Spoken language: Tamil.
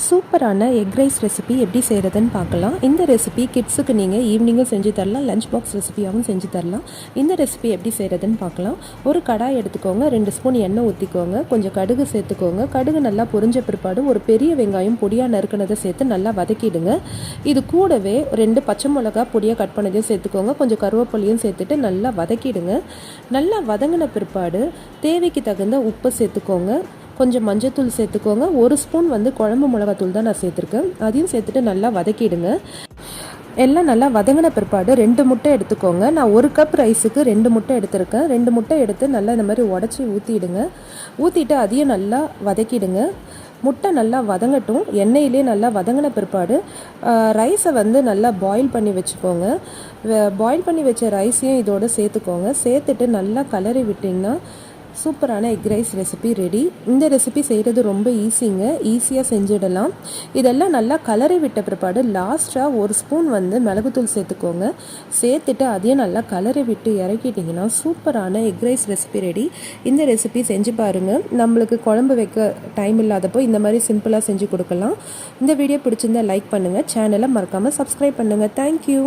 சூப்பரான எக் ரைஸ் ரெசிபி எப்படி செய்கிறதுன்னு பார்க்கலாம். இந்த ரெசிபி கிட்ஸுக்கு நீங்கள் ஈவினிங்கும் செஞ்சு தரலாம், லஞ்ச் பாக்ஸ் ரெசிபியாகவும் செஞ்சு தரலாம். இந்த ரெசிபி எப்படி செய்கிறதுன்னு பார்க்கலாம். ஒரு கடாய் எடுத்துக்கோங்க, 2 ஸ்பூன் எண்ணெய் ஊற்றிக்கோங்க, கொஞ்சம் கடுகு சேர்த்துக்கோங்க. கடுகு நல்லா பொரிஞ்ச பிற்பாடு ஒரு பெரிய வெங்காயம் பொடியாக நறுக்கினதை சேர்த்து நல்லா வதக்கிடுங்க. இது கூடவே 2 பச்சை மிளகா பொடியாக கட் பண்ணதையும் சேர்த்துக்கோங்க, கொஞ்சம் கருவேப்பிலையும் சேர்த்துட்டு நல்லா வதக்கிடுங்க. நல்லா வதங்கின பிற்பாடு தேவைக்கு தகுந்த உப்பு சேர்த்துக்கோங்க, கொஞ்சம் மஞ்சத்தூள் சேர்த்துக்கோங்க. 1 ஸ்பூன் குழம்பு மிளகாத்தூள் தான் நான் சேர்த்துருக்கேன். அதையும் சேர்த்துட்டு நல்லா வதக்கிடுங்க. எல்லாம் நல்லா வதங்கின பிற்பாடு 2 முட்டை எடுத்துக்கோங்க. நான் 1 கப் ரைஸுக்கு 2 முட்டை எடுத்திருக்கேன். 2 முட்டை எடுத்து நல்லா இந்த மாதிரி உடச்சி ஊற்றிடுங்க. ஊற்றிட்டு அதையும் நல்லா வதக்கிடுங்க. முட்டை நல்லா வதங்கட்டும். எண்ணெயிலே நல்லா வதங்கின பிற்பாடு ரைஸை நல்லா பாயில் பண்ணி வச்சுக்கோங்க. பாயில் பண்ணி வச்ச ரைஸையும் இதோடு சேர்த்துக்கோங்க. சேர்த்துட்டு நல்லா கலரி விட்டிங்கன்னா சூப்பரான எக் ரைஸ் ரெசிபி ரெடி. இந்த ரெசிபி செய்கிறது ரொம்ப ஈஸியாக செஞ்சிடலாம். இதெல்லாம் நல்லா கலரி விட்ட பிற்பாடு லாஸ்ட்டாக 1 ஸ்பூன் மிளகுத்தூள் சேர்த்துக்கோங்க. சேர்த்துட்டு அதையும் நல்லா கலரி விட்டு இறக்கிட்டிங்கன்னா சூப்பரான எக் ரைஸ் ரெசிபி ரெடி. இந்த ரெசிபி செஞ்சு பாருங்கள். நம்மளுக்கு குழம்பு வைக்க டைம் இல்லாதப்போ இந்த மாதிரி சிம்பிளாக செஞ்சு கொடுக்கலாம். இந்த வீடியோ பிடிச்சிருந்தா லைக் பண்ணுங்கள், சேனலை மறக்காமல் சப்ஸ்கிரைப் பண்ணுங்கள். தேங்க்யூ.